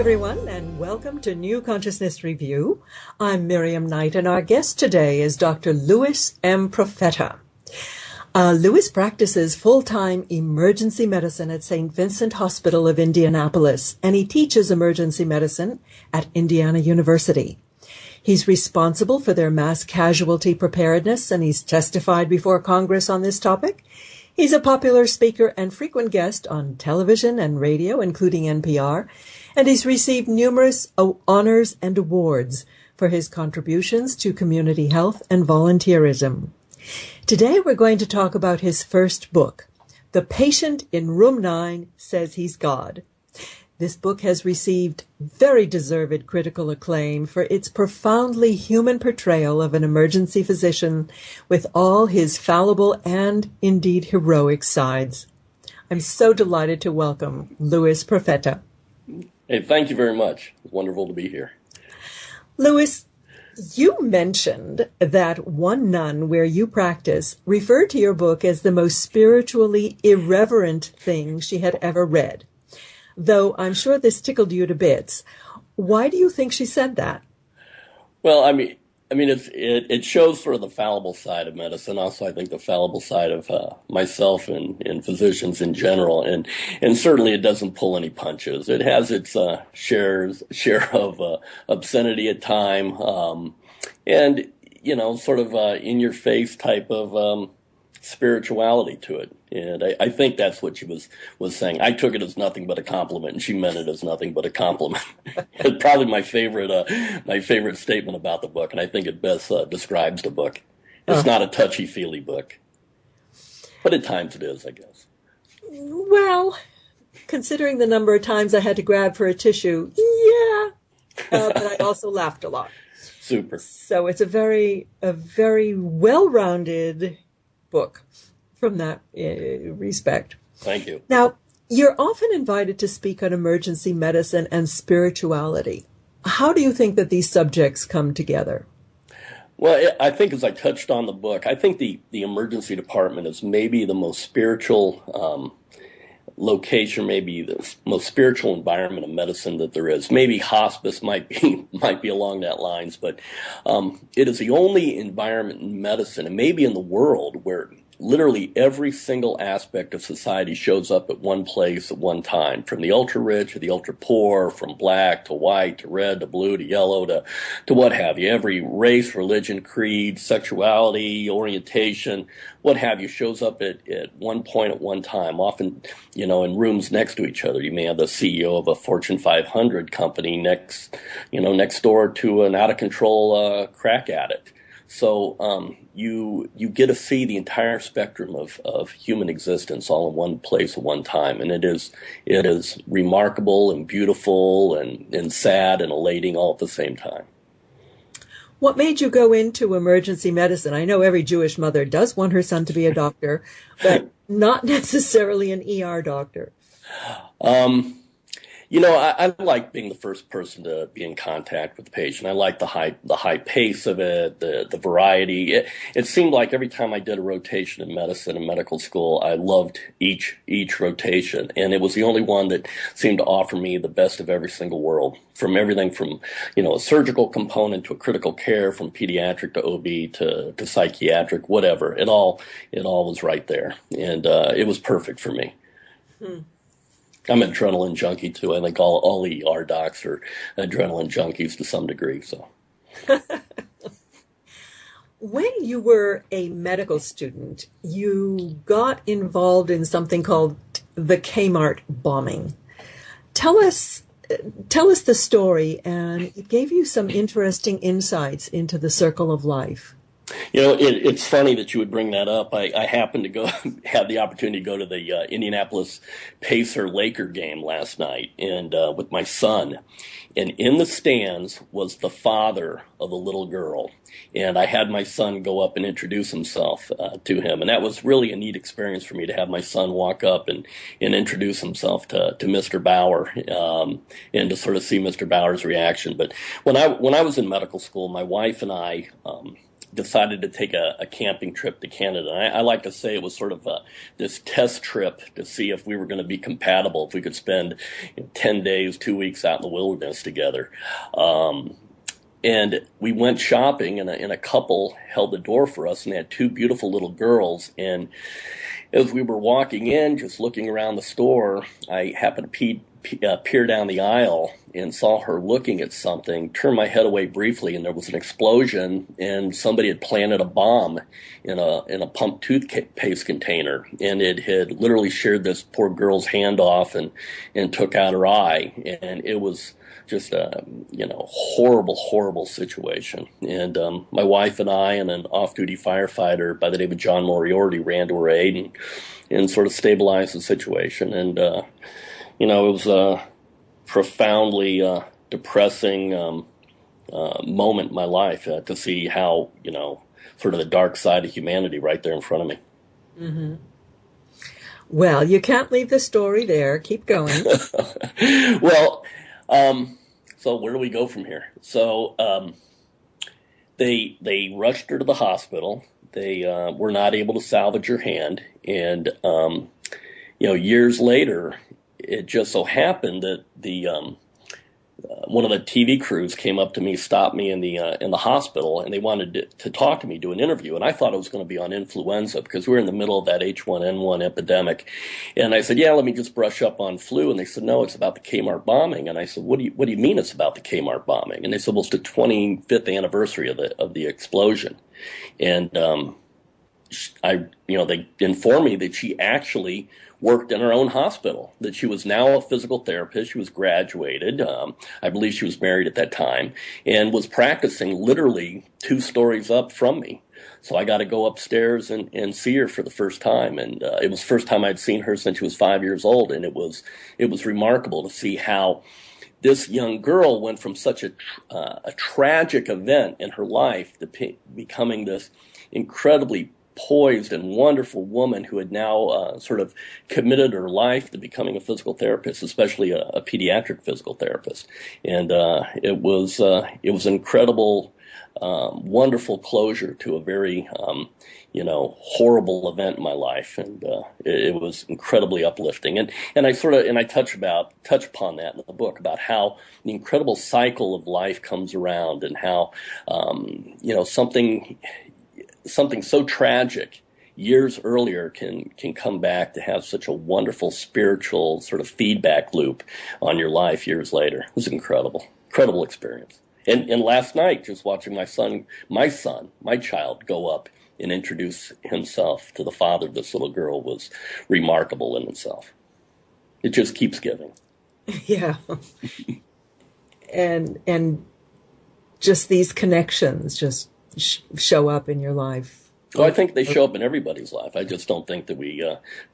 everyone, and welcome to New Consciousness Review. I'm Miriam Knight, and our guest today is Dr. Louis M. Profeta. Louis practices full-time emergency medicine at St. Vincent Hospital of Indianapolis, and he teaches emergency medicine at Indiana University. He's responsible for their Mass Casualty Preparedness, and he's testified before Congress on this topic. He's a popular speaker and frequent guest on television and radio, including NPR, and he's received numerous honors and awards for his contributions to community health and volunteerism. Today we're going to talk about his first book, The Patient in Room 9 Says He's God. This book has received very deserved critical acclaim for its profoundly human portrayal of an emergency physician with all his fallible and indeed heroic sides. I'm so delighted to welcome Louis Profeta. Hey, thank you very much. It's wonderful to be here. Louis, you mentioned that one nun where you practice referred to your book as the most spiritually irreverent thing she had ever read. Though I'm sure this tickled you to bits. Why do you think she said that? Well, I mean, it shows sort of the fallible side of medicine. Also, I think the fallible side of myself and physicians in general, and certainly it doesn't pull any punches. It has its share of obscenity at time, and sort of in your face type of spirituality to it. And I think that's what she was saying. I took it as nothing but a compliment, and she meant it as nothing but a compliment. It's probably my favorite statement about the book, and I think it best describes the book. It's not a touchy-feely book, but at times it is, I guess. Well, considering the number of times I had to grab for a tissue, yeah, but I also laughed a lot. Super. So it's a very well-rounded book from that respect. Thank you. Now, you're often invited to speak on emergency medicine and spirituality. How do you think that these subjects come together? Well, I think as I touched on the book, I think the emergency department is maybe the most spiritual location, maybe the most spiritual environment of medicine that there is. Maybe hospice might be along that lines, but it is the only environment in medicine, and maybe in the world, where literally every single aspect of society shows up at one place at one time, from the ultra-rich to the ultra-poor, from black to white to red to blue to yellow to what have you. Every race, religion, creed, sexuality, orientation, what have you, shows up at one point at one time, often, in rooms next to each other. You may have the CEO of a Fortune 500 company next door to an out-of-control crack addict. So you get to see the entire spectrum of human existence all in one place at one time, and it is remarkable and beautiful and sad and elating all at the same time. What made you go into emergency medicine? I know every Jewish mother does want her son to be a doctor, but not necessarily an ER doctor. I like being the first person to be in contact with the patient. I like the high pace of it, the variety. It seemed like every time I did a rotation in medicine and medical school, I loved each rotation, and it was the only one that seemed to offer me the best of every single world. From everything from a surgical component to a critical care, from pediatric to OB to psychiatric, whatever. It all was right there, and it was perfect for me. I'm an adrenaline junkie too. I think all ER docs are adrenaline junkies to some degree. So, when you were a medical student, you got involved in something called the Kmart bombing. Tell us the story, and it gave you some interesting insights into the circle of life. It's funny that you would bring that up. I happened to have the opportunity to go to the Indianapolis Pacer-Laker game last night, and with my son. And in the stands was the father of a little girl. And I had my son go up and introduce himself to him. And that was really a neat experience for me to have my son walk up and introduce himself to Mr. Bauer, and to sort of see Mr. Bauer's reaction. But when I was in medical school, my wife and I decided to take a camping trip to Canada. And I like to say it was sort of this test trip to see if we were going to be compatible, if we could spend 10 days, 2 weeks out in the wilderness together. And we went shopping, and a couple held the door for us, and they had two beautiful little girls. And as we were walking in, just looking around the store, I happened to peer down the aisle and saw her looking at something, turned my head away briefly, and there was an explosion, and somebody had planted a bomb in a pump toothpaste container, and it had literally sheared this poor girl's hand off and took out her eye. And it was just a horrible situation. And my wife and I and an off-duty firefighter by the name of John Moriarty ran to her aid and sort of stabilized the situation. And it was a profoundly depressing moment in my life to see how sort of the dark side of humanity right there in front of me. Mm-hmm. Well, you can't leave the story there. Keep going. Well, so where do we go from here? So they rushed her to the hospital. They were not able to salvage her hand, and years later, it just so happened that the one of the TV crews came up to me, stopped me in the hospital, and they wanted to talk to me, do an interview. And I thought it was going to be on influenza because we were in the middle of that H1N1 epidemic. And I said, yeah, let me just brush up on flu. And they said, no, it's about the Kmart bombing. And I said, what do you mean it's about the Kmart bombing? And they said, well, it's the 25th anniversary of the explosion. And they informed me that she actually worked in her own hospital, that she was now a physical therapist. She was graduated. I believe she was married at that time and was practicing literally 2 stories up from me. So I got to go upstairs and see her for the first time. And it was the first time I'd seen her since she was 5 years old. And it was remarkable to see how this young girl went from such a tragic event in her life to becoming this incredibly poised and wonderful woman who had now sort of committed her life to becoming a physical therapist, especially a pediatric physical therapist. And it was an incredible, wonderful closure to a very horrible event in my life, and it was incredibly uplifting. And I touch upon that in the book about how the incredible cycle of life comes around, and how something so tragic years earlier can come back to have such a wonderful spiritual sort of feedback loop on your life years later. It was an incredible experience. And last night, just watching my child go up and introduce himself to the father of this little girl was remarkable in itself. It just keeps giving. Yeah. and just these connections just show up in your life. Well, I think they show up in everybody's life. I just don't think that we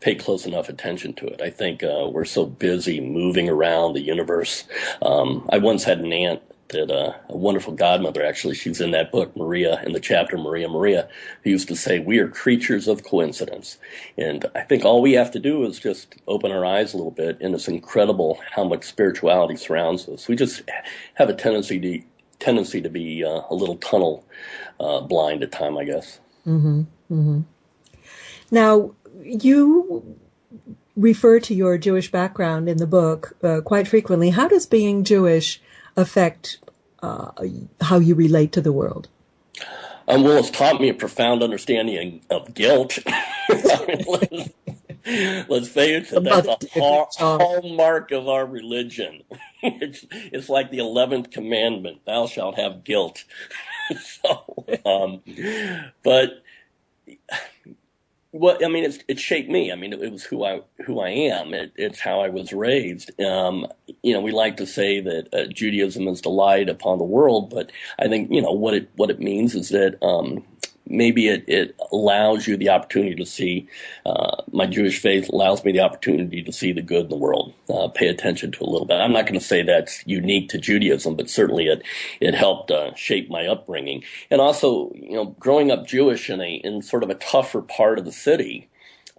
pay close enough attention to it. I think we're so busy moving around the universe. I once had an aunt that a wonderful godmother, actually, she's in that book, Maria, in the chapter Maria, who used to say, we are creatures of coincidence. And I think all we have to do is just open our eyes a little bit, and it's incredible how much spirituality surrounds us. We just have a tendency to be a little tunnel blind at time, I guess. Mm-hmm. Mm-hmm. Now, you refer to your Jewish background in the book quite frequently. How does being Jewish affect how you relate to the world? Well, it's taught me a profound understanding of guilt. Let's face it, that's a hallmark of our religion. It's like the 11th commandment, thou shalt have guilt. But well, I mean, it shaped me. I mean, it was who I am. It's how I was raised. We like to say that Judaism is the light upon the world, but I think what it means is that maybe it allows you the opportunity to see. My Jewish faith allows me the opportunity to see the good in the world. Pay attention to a little bit. I'm not going to say that's unique to Judaism, but certainly it helped shape my upbringing. And also, growing up Jewish in sort of a tougher part of the city.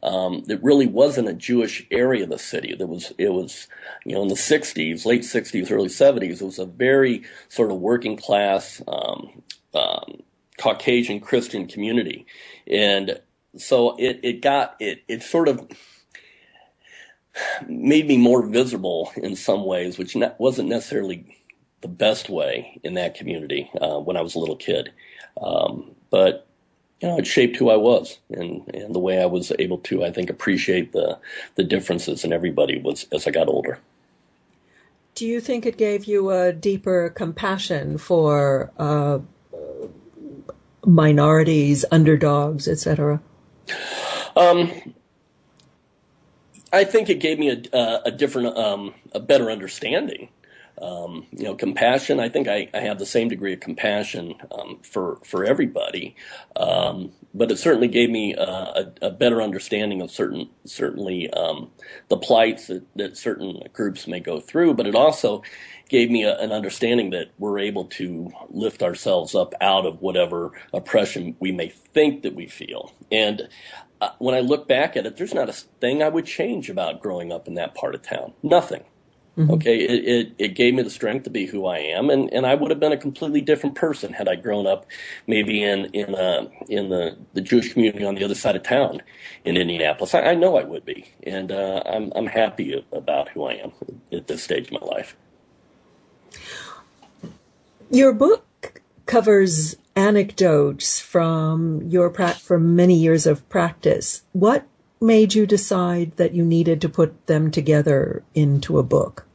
It really wasn't a Jewish area of the city. It was in the 60s, late 60s, early 70s. It was a very sort of working class Caucasian Christian community. And so it sort of made me more visible in some ways, which wasn't necessarily the best way in that community when I was a little kid. But it shaped who I was, and the way I was able to, I think, appreciate the differences in everybody was as I got older. Do you think it gave you a deeper compassion for minorities, underdogs, etc.? I think it gave me a different, a better understanding. Compassion. I think I have the same degree of compassion for everybody, but it certainly gave me a better understanding of certainly the plights that certain groups may go through. But it also gave me an understanding that we're able to lift ourselves up out of whatever oppression we may think that we feel. And when I look back at it, there's not a thing I would change about growing up in that part of town. Nothing. Mm-hmm. Okay, it gave me the strength to be who I am, and I would have been a completely different person had I grown up maybe in the Jewish community on the other side of town in Indianapolis. I know I would be, and I'm happy about who I am at this stage of my life. Your book covers anecdotes from from many years of practice. What made you decide that you needed to put them together into a book?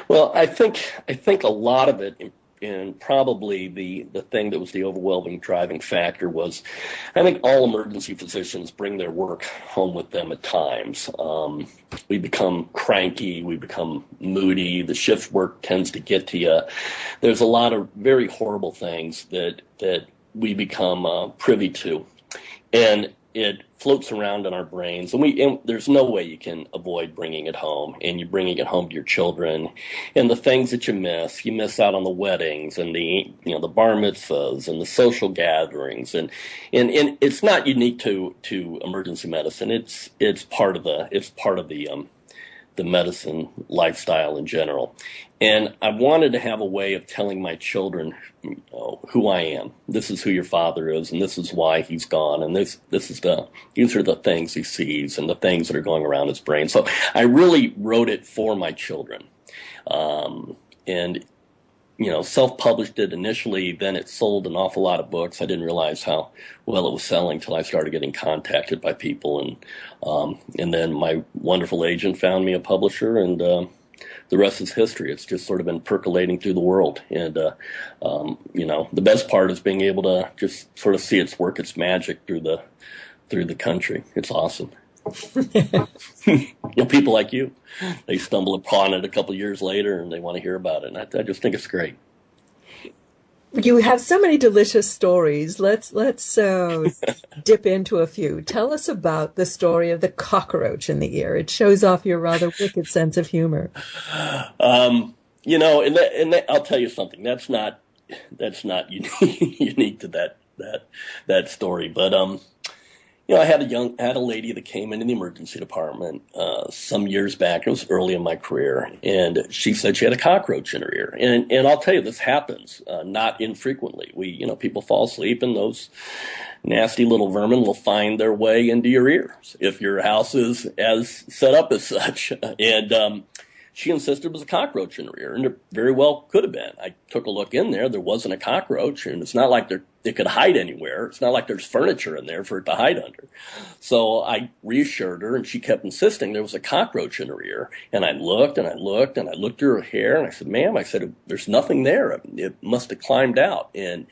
Well, I think a lot of it, and probably the thing that was the overwhelming driving factor was, I think all emergency physicians bring their work home with them at times. We become cranky, we become moody, the shift work tends to get to you. There's a lot of very horrible things that we become privy to. And it floats around in our brains, and there's no way you can avoid bringing it home, and you're bringing it home to your children, and the things that you miss out on the weddings and the bar mitzvahs and the social gatherings, and it's not unique to emergency medicine. It's part of the medicine lifestyle in general. And I wanted to have a way of telling my children who I am. This is who your father is, and this is why he's gone, and these are the things he sees and the things that are going around his brain. So I really wrote it for my children. And self-published it initially, then it sold an awful lot of books. I didn't realize how well it was selling till I started getting contacted by people, and then my wonderful agent found me a publisher, and the rest is history. It's just sort of been percolating through the world, and the best part is being able to just sort of see its work, its magic through the country. It's awesome. People like you, they stumble upon it a couple of years later and they want to hear about it, and I just think it's great. You have so many delicious stories. Let's dip into a few. Tell us about the story of the cockroach in the ear. It shows off your rather wicked sense of humor. And I'll tell you something. That's not unique to that story, but I had a lady that came into the emergency department some years back. It was early in my career, and she said she had a cockroach in her ear. And I'll tell you, this happens not infrequently. People fall asleep, and those nasty little vermin will find their way into your ears if your house is as set up as such. And she insisted it was a cockroach in her ear, and it very well could have been. I took a look in there. There wasn't a cockroach, and it's not like it could hide anywhere. It's not like there's furniture in there for it to hide under. So I reassured her, and she kept insisting there was a cockroach in her ear. And I looked, and I looked, and I looked through her hair, and I said, "Ma'am," I said, "there's nothing there. It must have climbed out." And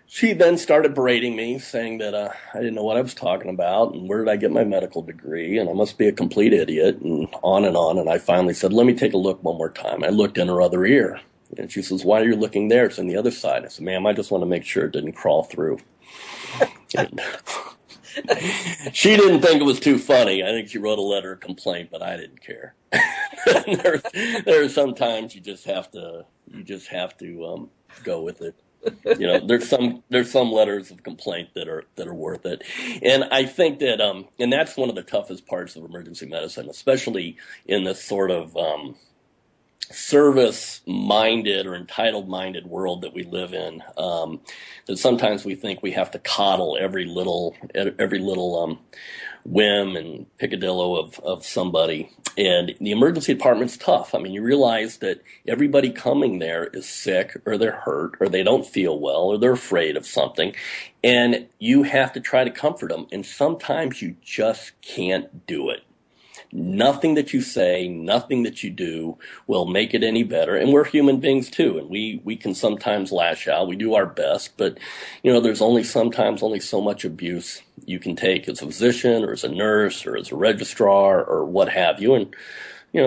she then started berating me, saying that I didn't know what I was talking about, and where did I get my medical degree, and I must be a complete idiot, and on. And I finally said, "Let me take a look one more time." I looked in her other ear, and she says, "Why are you looking there? It's on the other side." I said, "Ma'am, I just want to make sure it didn't crawl through." And she didn't think it was too funny. I think she wrote a letter of complaint, but I didn't care. there are some times you just have to go with it. There's some letters of complaint that are worth it, and I think that and that's one of the toughest parts of emergency medicine, especially in this sort of service-minded or entitled-minded world that we live in, that sometimes we think we have to coddle every little whim and picadillo of somebody. And the emergency department's tough. I mean, you realize that everybody coming there is sick, or they're hurt, or they don't feel well, or they're afraid of something. And you have to try to comfort them. And sometimes you just can't do it. Nothing that you say, nothing that you do will make it any better. And we're human beings too. And we can sometimes lash out. We do our best, but there's sometimes only so much abuse you can take as a physician or as a nurse or as a registrar or what have you. And,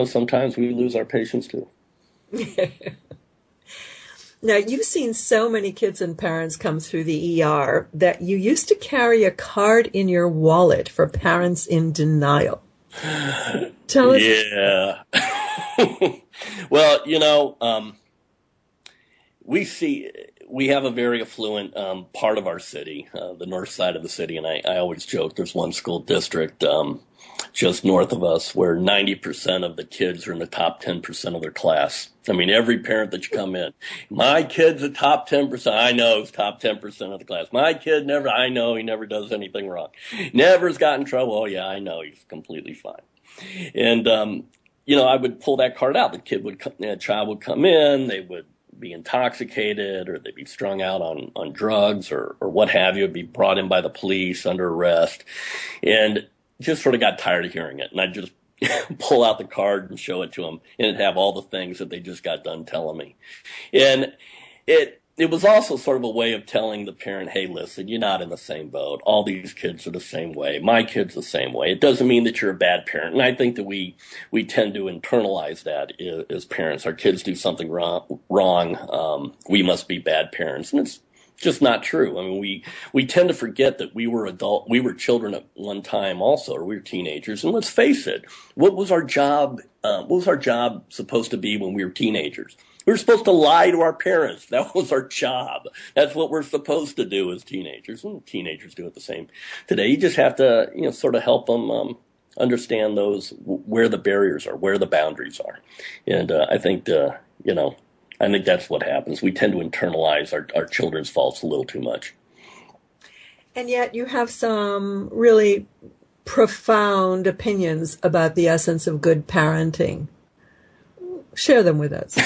sometimes we lose our patients too. Now, you've seen so many kids and parents come through the ER that you used to carry a card in your wallet for parents in denial. Tell us. Yeah. Well, we have a very affluent part of our city, the north side of the city, and I always joke there's one school district just north of us where 90% of the kids are in the top 10% of their class. I mean, every parent that you come in, my kid's the top 10%. I know he's top 10% of the class. My kid I know he never does anything wrong. Never's got in trouble. Oh, yeah, I know he's completely fine. And, I would pull that card out. The child would come in, they would be intoxicated, or they'd be strung out on drugs or what have you, be brought in by the police under arrest, and just sort of got tired of hearing it. And I'd just pull out the card and show it to them, and it'd have all the things that they just got done telling me. And it was also sort of a way of telling the parent, hey, listen, you're not in the same boat. All these kids are the same way. My kid's the same way. It doesn't mean that you're a bad parent. And I think that we tend to internalize that as parents. Our kids do something wrong. We must be bad parents. And it's just not true. I mean, we tend to forget that we were children at one time also, or we were teenagers. And let's face it, what was our job supposed to be when we were teenagers? We were supposed to lie to our parents. That was our job. That's what we're supposed to do as teenagers. And teenagers do it the same today. You just have to, sort of help them understand where the barriers are, where the boundaries are. And I think, I think that's what happens. We tend to internalize our children's faults a little too much. And yet you have some really profound opinions about the essence of good parenting. Share them with us.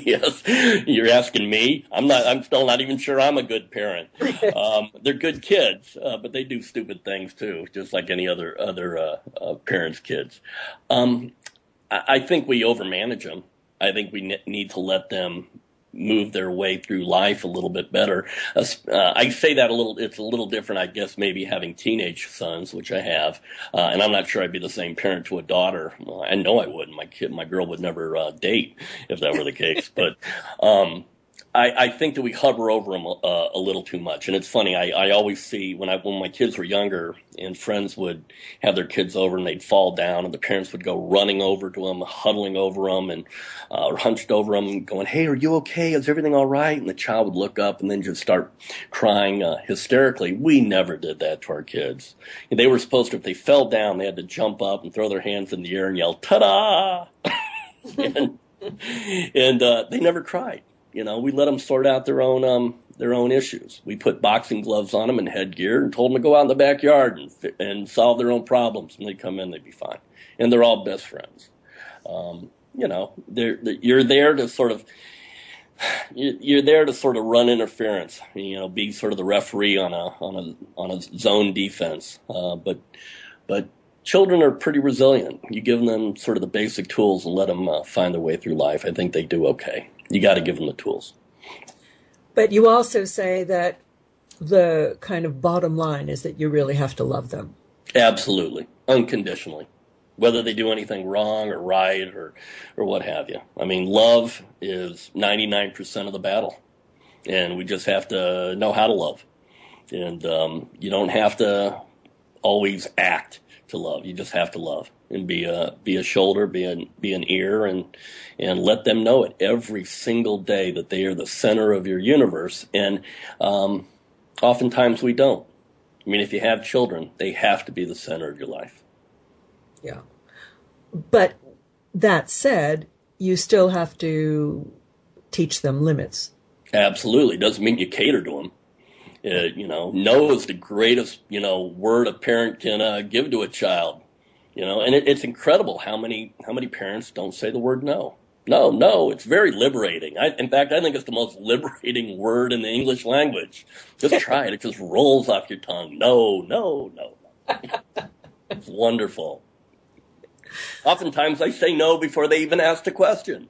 Yes, you're asking me. I'm still not even sure I'm a good parent. They're good kids, but they do stupid things too, just like any other parents' kids. I think we overmanage them. I think we need to let them move their way through life a little bit better. I say that it's a little different, I guess, maybe having teenage sons, which I have. And I'm not sure I'd be the same parent to a daughter. Well, I know I wouldn't. My girl would never date if that were the case. But I think that we hover over them a little too much. And it's funny, I always see when my kids were younger and friends would have their kids over and they'd fall down and the parents would go running over to them, huddling over them and or hunched over them going, hey, are you okay? Is everything all right? And the child would look up and then just start crying hysterically. We never did that to our kids. And they were supposed to, if they fell down, they had to jump up and throw their hands in the air and yell, ta-da! and they never cried. We let them sort out their own issues. We put boxing gloves on them and headgear and told them to go out in the backyard and solve their own problems. When they come in, they'd be fine. And they're all best friends. You're there to sort of run interference. Be sort of the referee on a zone defense. But children are pretty resilient. You give them sort of the basic tools and let them find their way through life. I think they do okay. You got to give them the tools. But you also say that the kind of bottom line is that you really have to love them. Absolutely. Unconditionally. Whether they do anything wrong or right or what have you. I mean, love is 99% of the battle. And we just have to know how to love. And you don't have to always act to love. You just have to love and be a shoulder, be an ear, and let them know it every single day that they are the center of your universe. And oftentimes we don't. I mean, if you have children, they have to be the center of your life. Yeah. But that said, you still have to teach them limits. Absolutely. Doesn't mean you cater to them. No is the greatest, word a parent can give to a child. And it's incredible how many parents don't say the word no. No, no, it's very liberating. In fact, I think it's the most liberating word in the English language. Just try it. It just rolls off your tongue. No, no, no. It's wonderful. Oftentimes I say no before they even ask the question.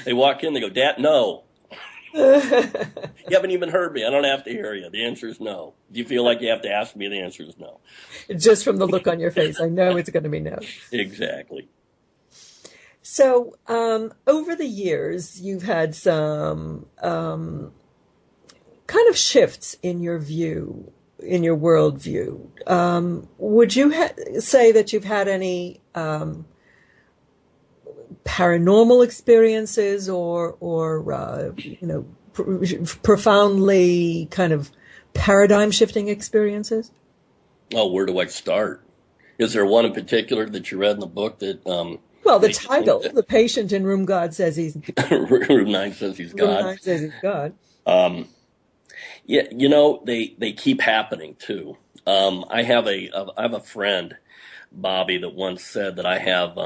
They walk in, they go, Dad, no. You haven't even heard me. I don't have to hear you. The answer is no. Do you feel like you have to ask me? The answer is no. Just from the look on your face, I know it's going to be no. Exactly. So, over the years, you've had some kind of shifts in your view, in your worldview. Would you say that you've had any paranormal experiences or profoundly kind of paradigm-shifting experiences? Oh, where do I start? Is there one in particular that you read in the book that... Well, the title, The Patient in Room God Says He's... Room 9 Says He's God. Room 9 Says He's God. Yeah, they keep happening, too. I have a friend, Bobby, that once said that I have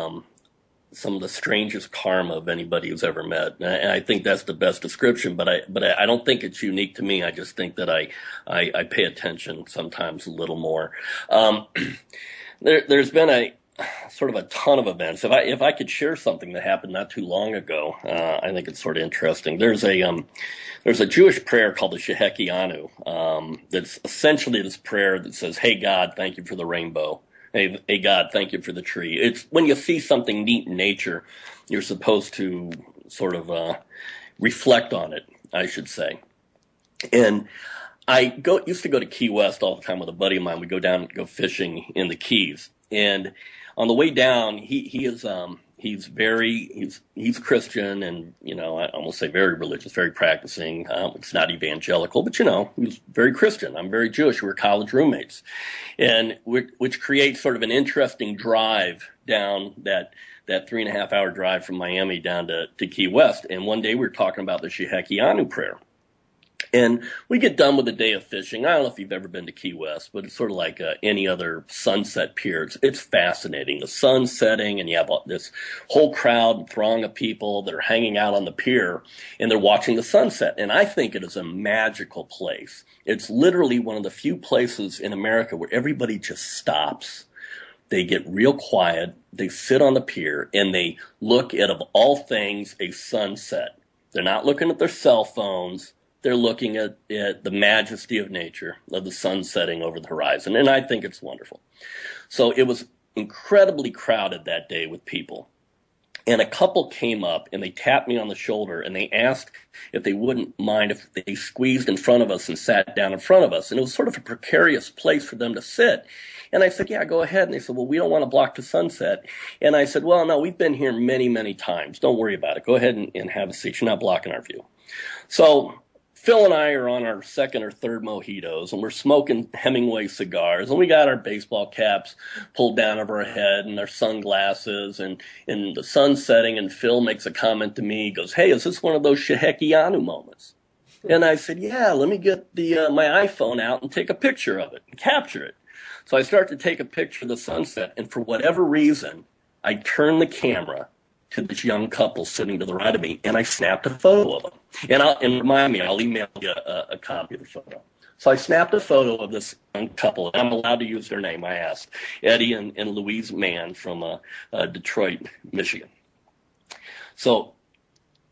some of the strangest karma of anybody who's ever met. And I think that's the best description, but I don't think it's unique to me. I just think that I pay attention sometimes a little more. There's been a sort of a ton of events. If I could share something that happened not too long ago, I think it's sort of interesting. There's a Jewish prayer called the Shehekianu, that's essentially this prayer that says, "Hey God, thank you for the rainbow. Hey God, thank you for the tree." It's when you see something neat in nature, you're supposed to sort of reflect on it, I should say. And I used to go to Key West all the time with a buddy of mine. We go down and go fishing in the Keys, and on the way down, he's Christian, and I almost say very religious, very practicing. It's not evangelical, but he's very Christian. I'm very Jewish. We're college roommates, and which creates sort of an interesting drive down that 3.5 hour drive from Miami down to Key West. And one day we were talking about the Shehekianu prayer. And we get done with a day of fishing. I don't know if you've ever been to Key West, but it's sort of like any other sunset pier. It's fascinating. The sun's setting, and you have this whole crowd and throng of people that are hanging out on the pier, and they're watching the sunset. And I think it is a magical place. It's literally one of the few places in America where everybody just stops. They get real quiet. They sit on the pier, and they look at, of all things, a sunset. They're not looking at their cell phones. They're looking at the majesty of nature, of the sun setting over the horizon, and I think it's wonderful. So it was incredibly crowded that day with people. And a couple came up, and they tapped me on the shoulder, and they asked if they wouldn't mind if they squeezed in front of us and sat down in front of us. And it was sort of a precarious place for them to sit. And I said, yeah, go ahead. And they said, well, we don't want to block the sunset. And I said, well, no, we've been here many, many times. Don't worry about it. Go ahead and have a seat. You're not blocking our view. So Phil and I are on our second or third mojitos, and we're smoking Hemingway cigars, and we got our baseball caps pulled down over our head and our sunglasses, and the sun's setting, and Phil makes a comment to me. He goes, hey, is this one of those Shehekianu moments? And I said, yeah, let me get my iPhone out and take a picture of it and capture it. So I start to take a picture of the sunset, and for whatever reason, I turn the camera to this young couple sitting to the right of me, and I snapped a photo of them. And remind me, I'll email you a copy of the photo. So I snapped a photo of this young couple, and I'm allowed to use their name, I asked. Eddie and Louise Mann from Detroit, Michigan. So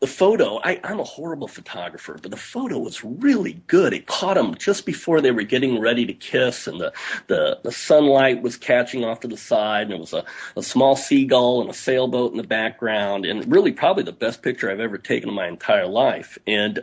the photo, I'm a horrible photographer, but the photo was really good. It caught them just before they were getting ready to kiss, and the sunlight was catching off to the side, and it was a small seagull and a sailboat in the background, and really probably the best picture I've ever taken in my entire life. And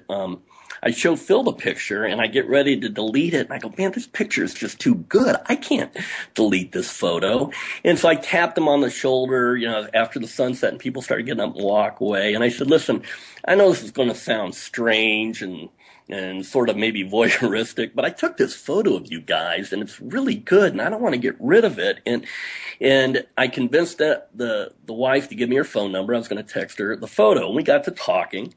I show Phil the picture, and I get ready to delete it, and I go, man, this picture is just too good. I can't delete this photo. And so I tapped him on the shoulder, after the sunset, and people started getting up and walk away. And I said, listen, I know this is going to sound strange and and sort of maybe voyeuristic, but I took this photo of you guys and it's really good and I don't want to get rid of it. And I convinced the wife to give me her phone number. I was going to text her the photo, and we got to talking.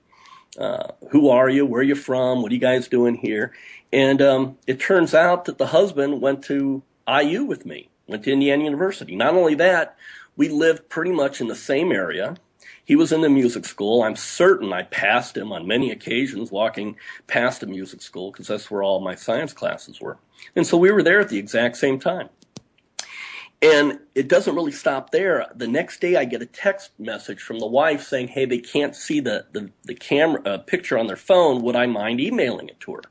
Who are you? Where are you from? What are you guys doing here? And it turns out that the husband went to IU with me, went to Indiana University. Not only that, we lived pretty much in the same area. He was in the music school. I'm certain I passed him on many occasions walking past the music school because that's where all my science classes were. And so we were there at the exact same time. And it doesn't really stop there. The next day I get a text message from the wife saying, hey, they can't see the camera picture on their phone. Would I mind emailing it to her?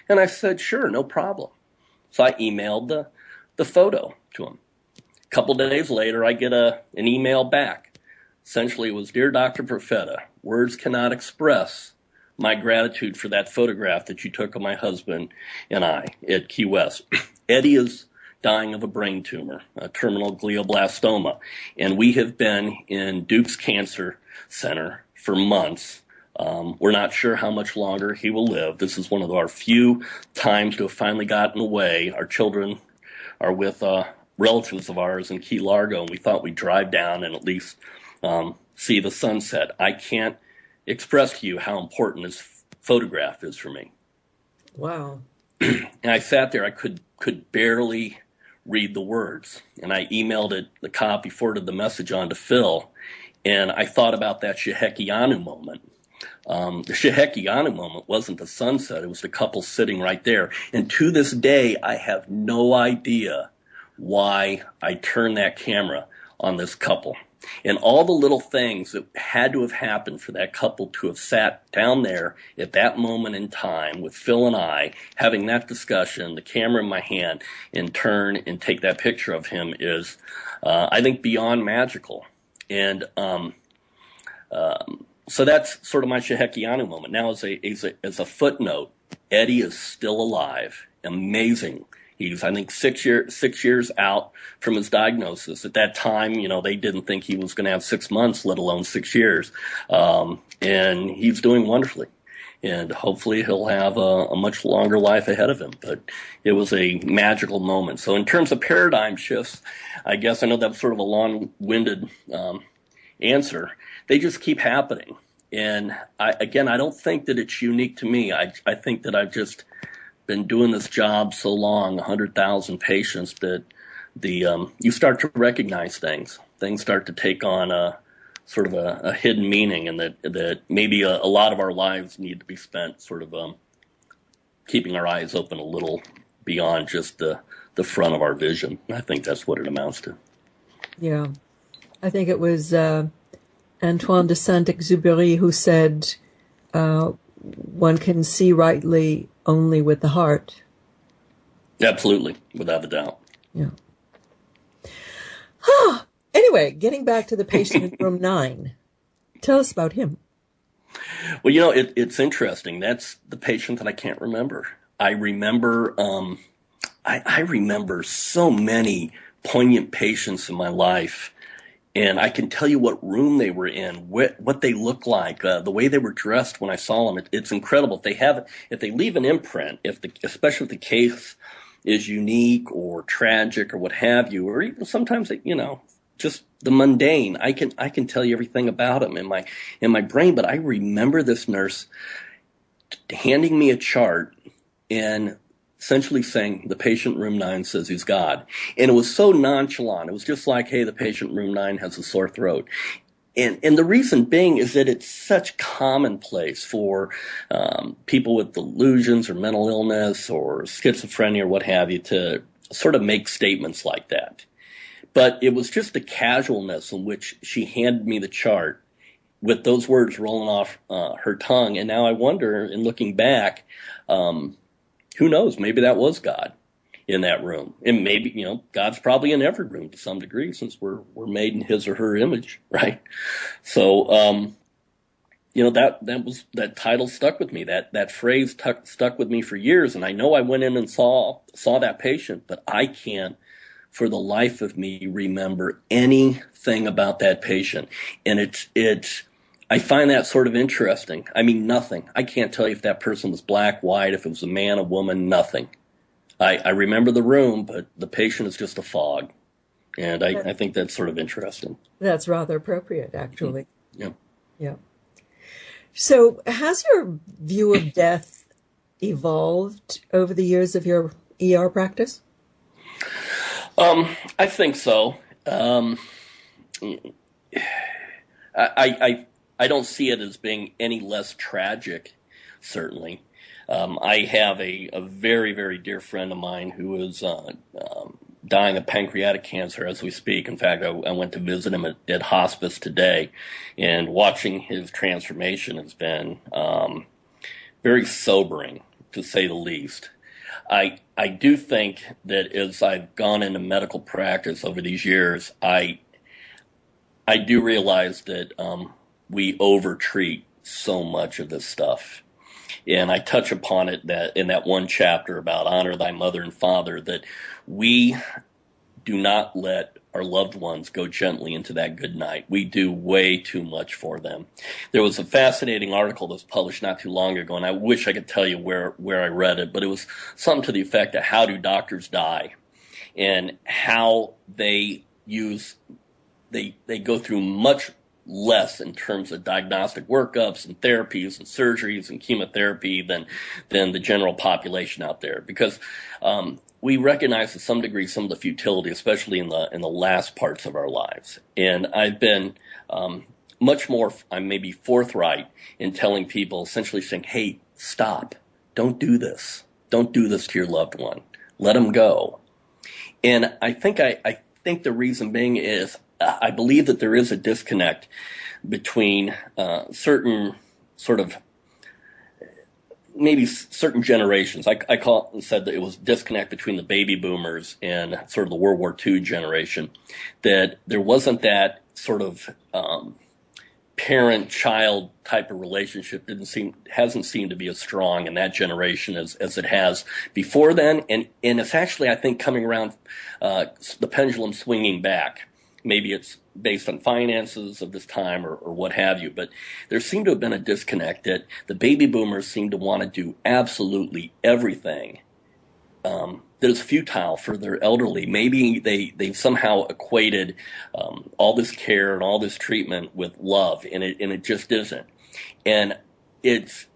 And I said, sure, no problem. So I emailed the photo to him. A couple days later, I get an email back. Essentially, it was, Dear Dr. Profeta, words cannot express my gratitude for that photograph that you took of my husband and I at Key West. Eddie is dying of a brain tumor, a terminal glioblastoma, and we have been in Duke's Cancer Center for months. We're not sure how much longer he will live. This is one of our few times to have finally gotten away. Our children are with relatives of ours in Key Largo, and we thought we'd drive down and at least see the sunset. I can't express to you how important this photograph is for me. Wow. And I sat there, I could barely read the words. And I emailed it, the copy, forwarded the message on to Phil. And I thought about that Shehekianu moment. The Shehekianu moment wasn't the sunset, it was the couple sitting right there. And to this day, I have no idea why I turned that camera on this couple. And all the little things that had to have happened for that couple to have sat down there at that moment in time with Phil and I, having that discussion, the camera in my hand, and turn and take that picture of him is, I think, beyond magical. And so that's sort of my Shehekianu moment. Now, as a footnote, Eddie is still alive. Amazing. He's, I think, 6 years out from his diagnosis. At that time, they didn't think he was going to have 6 months, let alone 6 years. And he's doing wonderfully. And hopefully he'll have a much longer life ahead of him. But it was a magical moment. So in terms of paradigm shifts, I guess I know that's sort of a long-winded answer. They just keep happening. And I don't think that it's unique to me. I think that I've just been doing this job so long, 100,000 patients, that you start to recognize things. Things start to take on a sort of a hidden meaning, and that maybe a lot of our lives need to be spent sort of keeping our eyes open a little beyond just the front of our vision. I think that's what it amounts to. Yeah. I think it was Antoine de Saint-Exupéry who said, one can see rightly only with the heart. Absolutely, without a doubt. Yeah. Anyway, getting back to the patient in room 9. Tell us about him. Well, it's interesting. That's the patient that I can't remember. I remember, I remember so many poignant patients in my life. And I can tell you what room they were in, what they looked like, the way they were dressed when I saw them. It's incredible. If they leave an imprint, especially if the case is unique or tragic or what have you, or even sometimes just the mundane, I can tell you everything about them in my brain. But I remember this nurse handing me a chart and essentially saying, the patient in room 9 says he's God. And it was so nonchalant. It was just like, hey, the patient in room 9 has a sore throat. And the reason being is that it's such commonplace for people with delusions or mental illness or schizophrenia or what have you to sort of make statements like that. But it was just the casualness in which she handed me the chart with those words rolling off her tongue. And now I wonder, in looking back, who knows? Maybe that was God in that room. And maybe, God's probably in every room to some degree since we're made in his or her image, right? So, that title stuck with me. That phrase stuck with me for years. And I know I went in and saw that patient, but I can't for the life of me remember anything about that patient. And I find that sort of interesting. I mean, nothing. I can't tell you if that person was black, white, if it was a man, a woman, nothing. I remember the room, but the patient is just a fog. And I think that's sort of interesting. That's rather appropriate, actually. Yeah. Yeah. So has your view of death evolved over the years of your ER practice? I think so. I don't see it as being any less tragic, certainly. I have a very, very dear friend of mine who is dying of pancreatic cancer as we speak. In fact, I went to visit him at hospice today, and watching his transformation has been very sobering, to say the least. I do think that as I've gone into medical practice over these years, I do realize that we overtreat so much of this stuff. And I touch upon it that in that one chapter about honor thy mother and father, that we do not let our loved ones go gently into that good night. We do way too much for them. There was a fascinating article that was published not too long ago, and I wish I could tell you where I read it, but it was something to the effect of how do doctors die, and how they go through much less in terms of diagnostic workups and therapies and surgeries and chemotherapy than the general population out there, because we recognize to some degree some of the futility, especially in the last parts of our lives. And I've been much more, I'm maybe forthright in telling people, essentially saying, hey, stop, don't do this to your loved one, let them go. And I think the reason being is I believe that there is a disconnect between certain sort of maybe certain generations. I said that it was disconnect between the baby boomers and sort of the World War II generation, that there wasn't that sort of parent-child type of relationship hasn't seemed to be as strong in that generation as it has before then, and it's actually, I think, coming around, the pendulum swinging back. Maybe it's based on finances of this time or what have you, but there seemed to have been a disconnect that the baby boomers seem to want to do absolutely everything that is futile for their elderly. Maybe they've somehow equated all this care and all this treatment with love, and it just isn't. And it's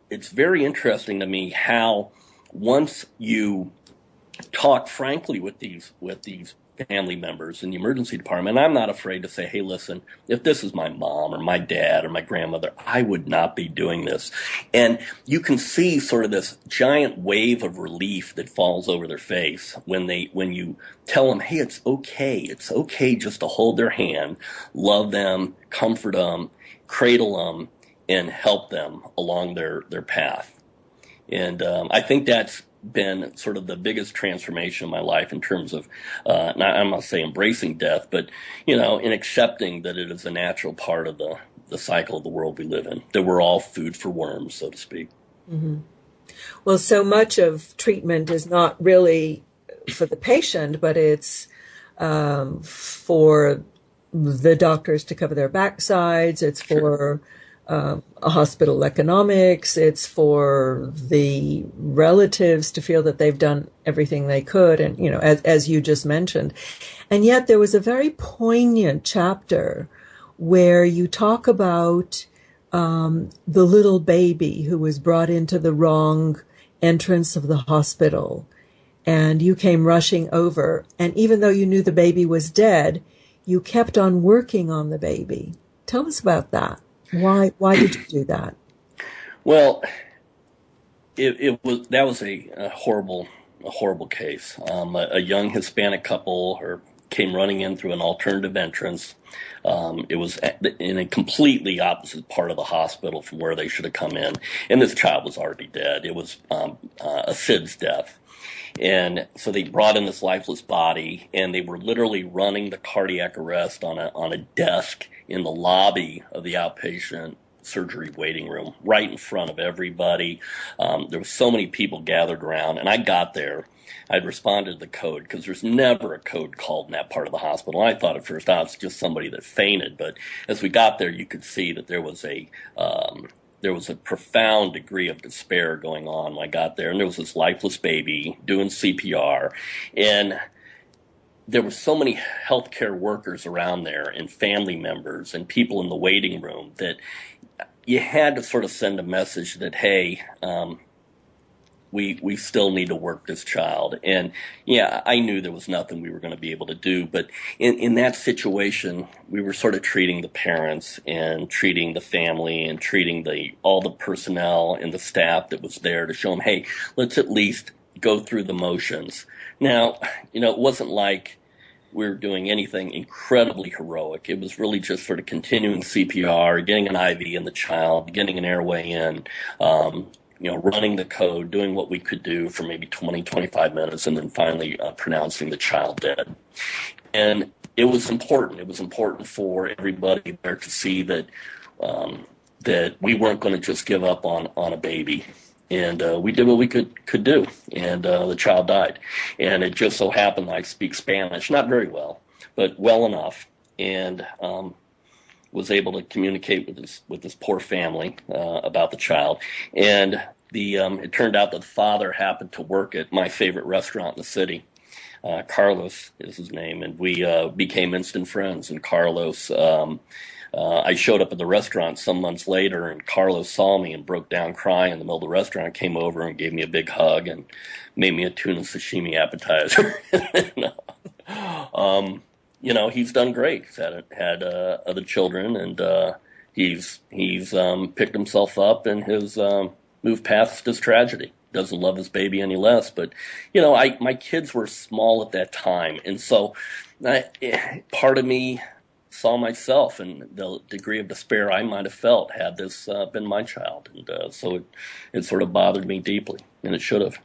very interesting to me how once you talk frankly with these family members in the emergency department, I'm not afraid to say, hey, listen, if this is my mom or my dad or my grandmother, I would not be doing this. And you can see sort of this giant wave of relief that falls over their face when you tell them, hey, it's okay just to hold their hand, love them, comfort them, cradle them, and help them along their path. And I think that's been sort of the biggest transformation in my life in terms of, I'm not saying embracing death, but, in accepting that it is a natural part of the cycle of the world we live in, that we're all food for worms, so to speak. Mm-hmm. Well, so much of treatment is not really for the patient, but it's for the doctors to cover their backsides. It's for a hospital economics. It's for the relatives to feel that they've done everything they could, and as you just mentioned. And yet there was a very poignant chapter where you talk about the little baby who was brought into the wrong entrance of the hospital, and you came rushing over, and even though you knew the baby was dead, you kept on working on the baby. Tell us about that. Why did you do that? Well, that was a horrible case. A young Hispanic couple came running in through an alternative entrance. It was in a completely opposite part of the hospital from where they should have come in, and this child was already dead. It was a SIDS death. And so they brought in this lifeless body, and they were literally running the cardiac arrest on a desk in the lobby of the outpatient surgery waiting room, right in front of everybody. There were so many people gathered around, and I got there. I'd responded to the code because there's never a code called in that part of the hospital. And I thought at first, it's just somebody that fainted. But as we got there, you could see that there was a profound degree of despair going on when I got there. And there was this lifeless baby doing CPR. And there were so many healthcare workers around there and family members and people in the waiting room that you had to sort of send a message that, hey, we still need to work this child. And yeah, I knew there was nothing we were going to be able to do. But in that situation, we were sort of treating the parents and treating the family and treating all the personnel and the staff that was there to show them, hey, let's at least go through the motions. Now, it wasn't like we were doing anything incredibly heroic. It was really just sort of continuing CPR, getting an IV in the child, getting an airway in, running the code, doing what we could do for maybe 20, 25 minutes, and then finally pronouncing the child dead. And it was important. It was important for everybody there to see that that we weren't going to just give up on a baby. And we did what we could do, and the child died. And it just so happened I speak Spanish, not very well, but well enough, and was able to communicate with this poor family about the child. And it turned out that the father happened to work at my favorite restaurant in the city. Carlos is his name, and we became instant friends. And Carlos, I showed up at the restaurant some months later, and Carlos saw me and broke down crying in the middle of the restaurant, came over and gave me a big hug and made me a tuna sashimi appetizer. He's done great. He's had other children, and he's picked himself up and has moved past this tragedy. Doesn't love his baby any less, but my kids were small at that time, and so part of me saw myself and the degree of despair I might have felt had this been my child, and so it sort of bothered me deeply, and it should have.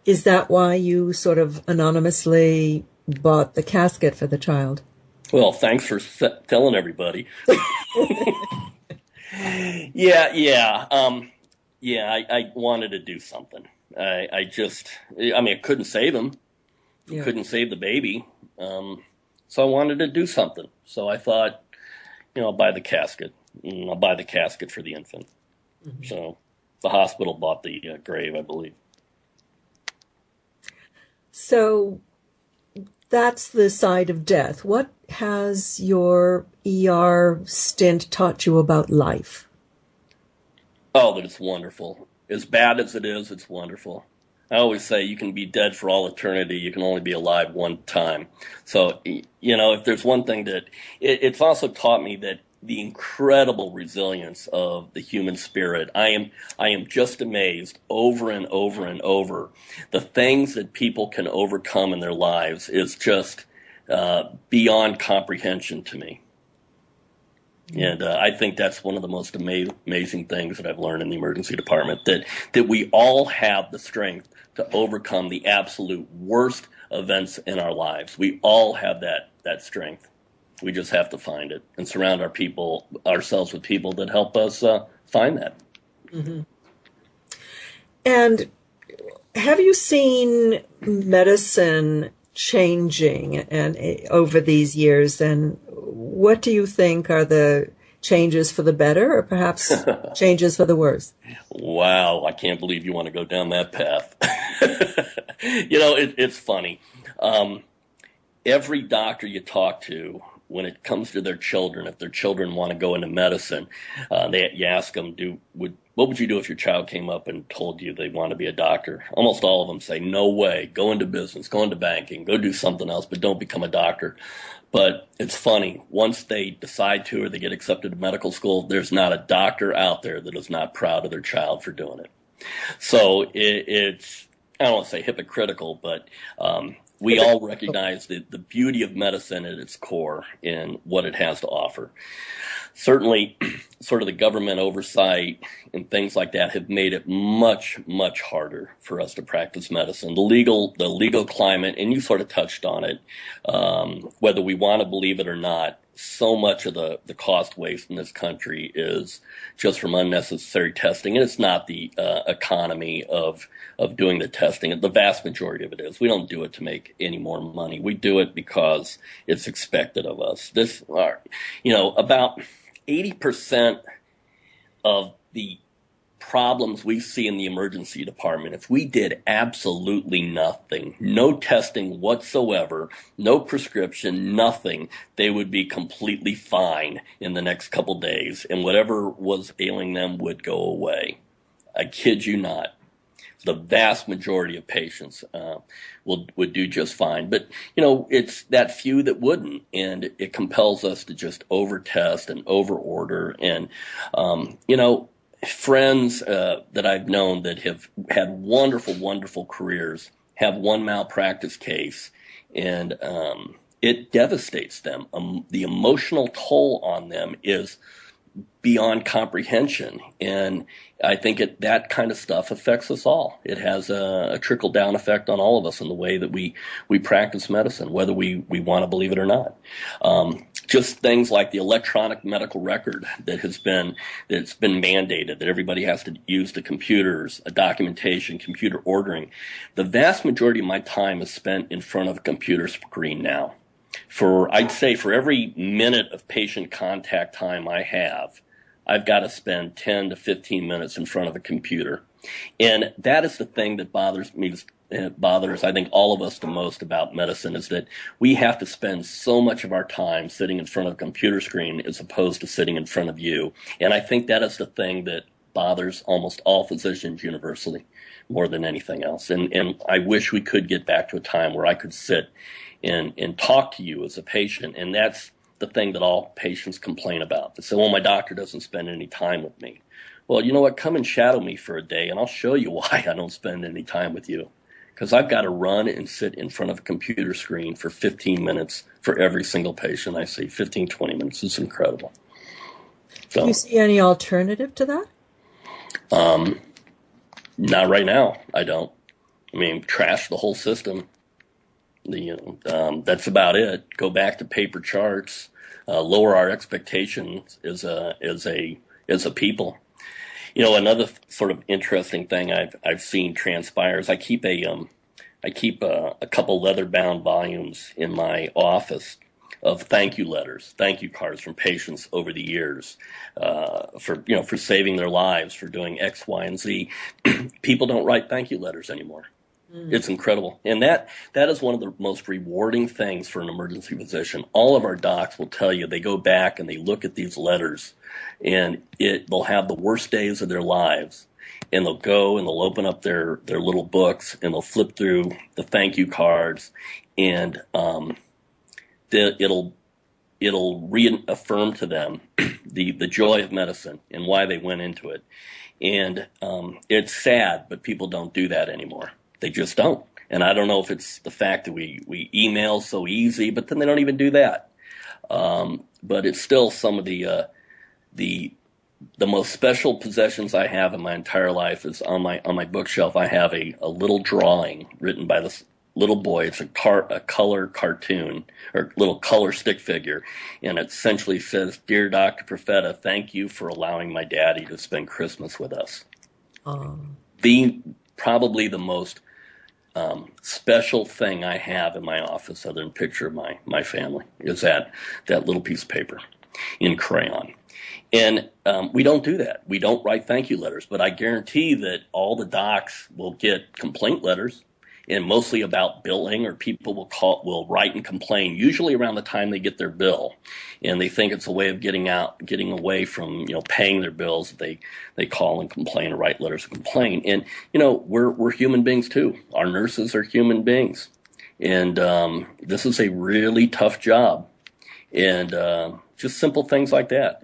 Is that why you sort of anonymously bought the casket for the child? Well, thanks for telling everybody. Yeah. I wanted to do something. I couldn't save him. Yeah. Couldn't save the baby. So I wanted to do something. So I thought, I'll buy the casket. I'll buy the casket for the infant. Mm-hmm. So the hospital bought the grave, I believe. So that's the side of death. What has your ER stint taught you about life? Oh, that it's wonderful. As bad as it is, it's wonderful. I always say you can be dead for all eternity. You can only be alive one time. So, if there's one thing that it's also taught me, that the incredible resilience of the human spirit. I am just amazed over and over and over. The things that people can overcome in their lives is just beyond comprehension to me. And I think that's one of the most amazing things that I've learned in the emergency department, that we all have the strength to overcome the absolute worst events in our lives. We all have that strength. We just have to find it and surround ourselves with people that help us find that. Mm-hmm. And have you seen medicine changing over these years, and what do you think are the changes for the better, or perhaps changes for the worse? Wow, I can't believe you want to go down that path. It's funny. Every doctor you talk to, when it comes to their children, if their children want to go into medicine, you ask them, what would you do if your child came up and told you they want to be a doctor? Almost all of them say, no way, go into business, go into banking, go do something else, but don't become a doctor. But it's funny, once they decide to, or they get accepted to medical school, there's not a doctor out there that is not proud of their child for doing it. So it's, I don't want to say hypocritical, but we all recognize the beauty of medicine at its core and what it has to offer. Certainly, sort of the government oversight and things like that have made it much, much harder for us to practice medicine. The legal climate, and you sort of touched on it, whether we want to believe it or not, so much of the cost waste in this country is just from unnecessary testing, and it's not the economy of doing the testing. The vast majority of it is. We don't do it to make any more money. We do it because it's expected of us. About 80% of the problems we see in the emergency department, if we did absolutely nothing, no testing whatsoever, no prescription, nothing, they would be completely fine in the next couple days, and whatever was ailing them would go away. I kid you not. The vast majority of patients would do just fine. But, it's that few that wouldn't, and it compels us to just over-test and over-order. And, friends that I've known that have had wonderful, wonderful careers have one malpractice case, and it devastates them. The emotional toll on them is beyond comprehension, and I think that kind of stuff affects us all. It has a trickle-down effect on all of us in the way that we practice medicine, whether we want to believe it or not. Just things like the electronic medical record that's been mandated, that everybody has to use the computers, documentation, computer ordering. The vast majority of my time is spent in front of a computer screen now. I'd say for every minute of patient contact time I have, I've got to spend 10 to 15 minutes in front of a computer. And that is the thing that bothers me. It bothers, I think, all of us the most about medicine, is that we have to spend so much of our time sitting in front of a computer screen as opposed to sitting in front of you. And I think that is the thing that bothers almost all physicians universally more than anything else. And I wish we could get back to a time where I could sit and talk to you as a patient. And that's the thing that all patients complain about. They say, well, my doctor doesn't spend any time with me. Well, you know what? Come and shadow me for a day, and I'll show you why I don't spend any time with you. Because I've got to run and sit in front of a computer screen for 15 minutes for every single patient I see. 15, 20 minutes. It's incredible. So, do you see any alternative to that? Not right now. I don't. I mean, trash the whole system. That's about it. Go back to paper charts. Lower our expectations as a people. Another sort of interesting thing I've seen transpire is I keep a couple leather-bound volumes in my office of thank you letters, thank you cards from patients over the years, for saving their lives, for doing X, Y, and Z. People don't write thank you letters anymore. It's incredible. And that is one of the most rewarding things for an emergency physician. All of our docs will tell you they go back and they look at these letters, and they'll have the worst days of their lives. And they'll go and they'll open up their little books and they'll flip through the thank you cards, and it'll reaffirm to them the joy of medicine and why they went into it. And it's sad, but people don't do that anymore. They just don't. And I don't know if it's the fact that we email so easy, but then they don't even do that. But it's still some of the most special possessions I have in my entire life is on my bookshelf. I have a little drawing written by this little boy. It's a color cartoon or little color stick figure, and it essentially says, "Dear Dr. Profeta, thank you for allowing my daddy to spend Christmas with us." Probably the most special thing I have in my office, other than a picture of my family, is that little piece of paper in crayon. And we don't do that. We don't write thank you letters, but I guarantee that all the docs will get complaint letters, and mostly about billing, or people will write and complain, usually around the time they get their bill, and they think it's a way of getting away from paying their bills. They call and complain or write letters and complain. And we're human beings too. Our nurses are human beings, and this is a really tough job, and just simple things like that.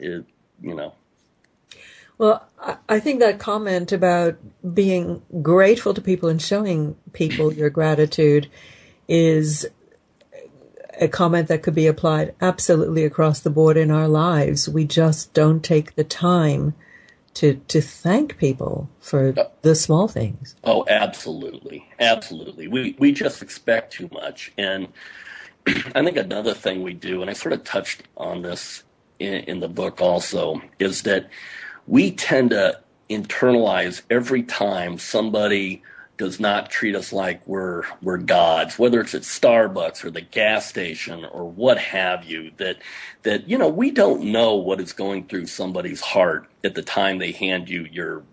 Well, I think that comment about being grateful to people and showing people your gratitude is a comment that could be applied absolutely across the board in our lives. We just don't take the time to thank people for the small things. Oh, absolutely. Absolutely. We just expect too much. And I think another thing we do, and I sort of touched on this in the book also, is that we tend to internalize every time somebody does not treat us like we're gods, whether it's at Starbucks or the gas station or what have you, that we don't know what is going through somebody's heart at the time they hand you your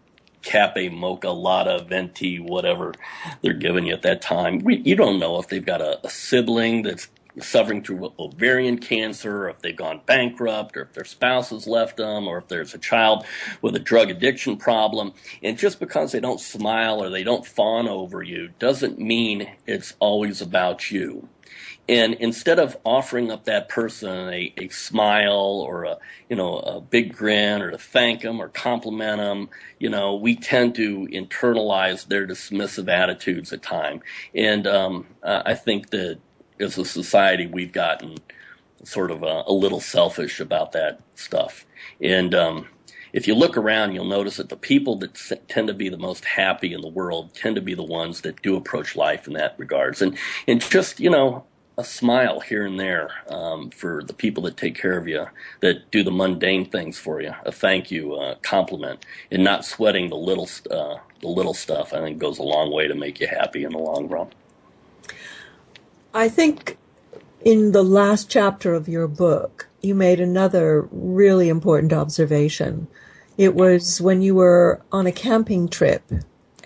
cafe, mocha, latte, venti, whatever they're giving you at that time. You don't know if they've got a sibling that's suffering through ovarian cancer, or if they've gone bankrupt, or if their spouse has left them, or if there's a child with a drug addiction problem. And just because they don't smile or they don't fawn over you doesn't mean it's always about you. And instead of offering up that person a smile or a big grin, or to thank them or compliment them, we tend to internalize their dismissive attitudes at times. And I think that as a society, we've gotten sort of a little selfish about that stuff. And if you look around, you'll notice that the people that tend to be the most happy in the world tend to be the ones that do approach life in that regards. And just, a smile here and there for the people that take care of you, that do the mundane things for you, a thank you, a compliment, and not sweating the little stuff, I think goes a long way to make you happy in the long run. I think in the last chapter of your book, you made another really important observation. It was when you were on a camping trip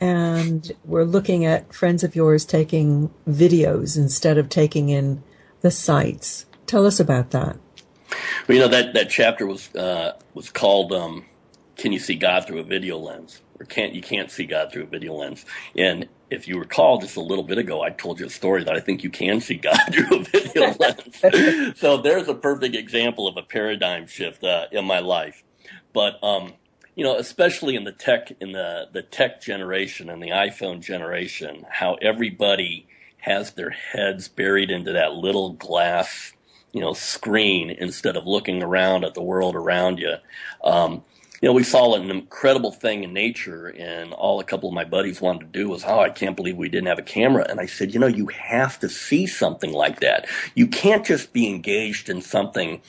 and were looking at friends of yours taking videos instead of taking in the sights. Tell us about that. Well, that chapter was called "Can You See God Through a Video Lens?" or you can't see God through a video lens. And if you recall, just a little bit ago, I told you a story that I think you can see God through a video lens. So there's a perfect example of a paradigm shift in my life. But especially in the tech generation and the iPhone generation, how everybody has their heads buried into that little glass, screen instead of looking around at the world around you. We saw an incredible thing in nature, and all a couple of my buddies wanted to do was, I can't believe we didn't have a camera. And I said, you have to see something like that. You can't just be engaged in something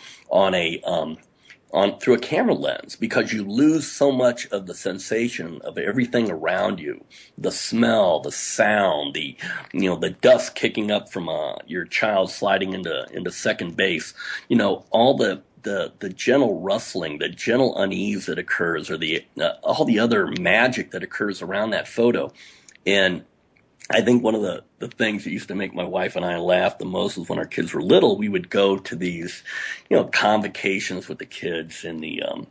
through a camera lens, because you lose so much of the sensation of everything around you, the smell, the sound, the dust kicking up from your child sliding into second base, all the gentle rustling, the gentle unease that occurs, or all the other magic that occurs around that photo. And I think one of the things that used to make my wife and I laugh the most was when our kids were little, we would go to these, convocations with the kids in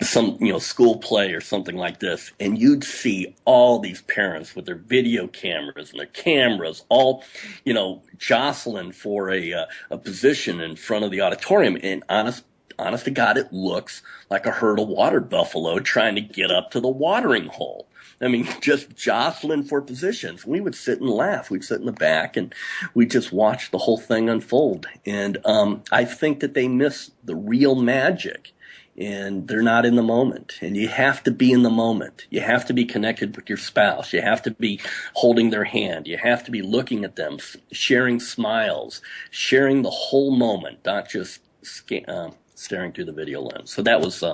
some school play or something like this, and you'd see all these parents with their video cameras and their cameras all, jostling for a position in front of the auditorium. And honest to God, it looks like a herd of water buffalo trying to get up to the watering hole. I mean, just jostling for positions. We would sit and laugh. We'd sit in the back and we'd just watch the whole thing unfold. And I think that they miss the real magic, and they're not in the moment. And you have to be in the moment. You have to be connected with your spouse. You have to be holding their hand. You have to be looking at them, sharing smiles, sharing the whole moment, not just staring through the video lens. So that was,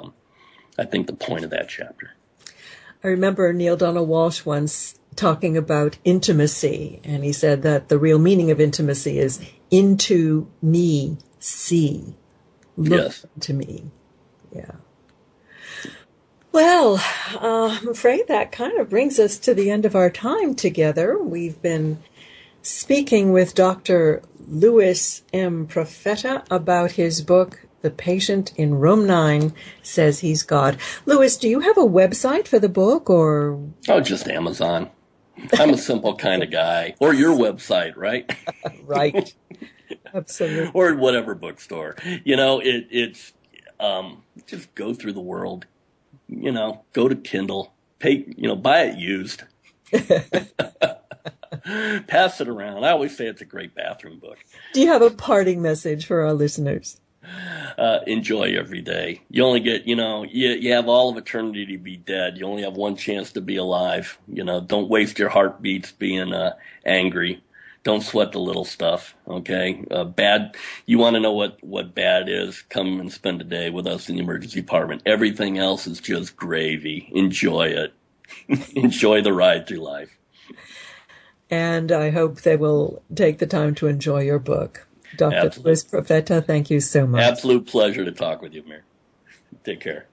I think, the point of that chapter. I remember Neil Donald Walsh once talking about intimacy, and he said that the real meaning of intimacy is into me, see, look to me. Yeah. Well, I'm afraid that kind of brings us to the end of our time together. We've been speaking with Dr. Louis M. Profeta about his book, The Patient in Room 9 Says He's God. Louis, do you have a website for the book, or? Oh, just Amazon. I'm a simple kind of guy. Or your website, right? Right. Absolutely. Or whatever bookstore. It's just go through the world, go to Kindle, pay, buy it used. Pass it around. I always say it's a great bathroom book. Do you have a parting message for our listeners? Enjoy every day. You only get, you have all of eternity to be dead. You only have one chance to be alive. Don't waste your heartbeats being angry. Don't sweat the little stuff, okay? Bad. You want to know what bad is? Come and spend a day with us in the emergency department. Everything else is just gravy. Enjoy it. Enjoy the ride through life. And I hope they will take the time to enjoy your book. Dr. Louis Profeta, thank you so much. Absolute pleasure to talk with you, Mary. Take care.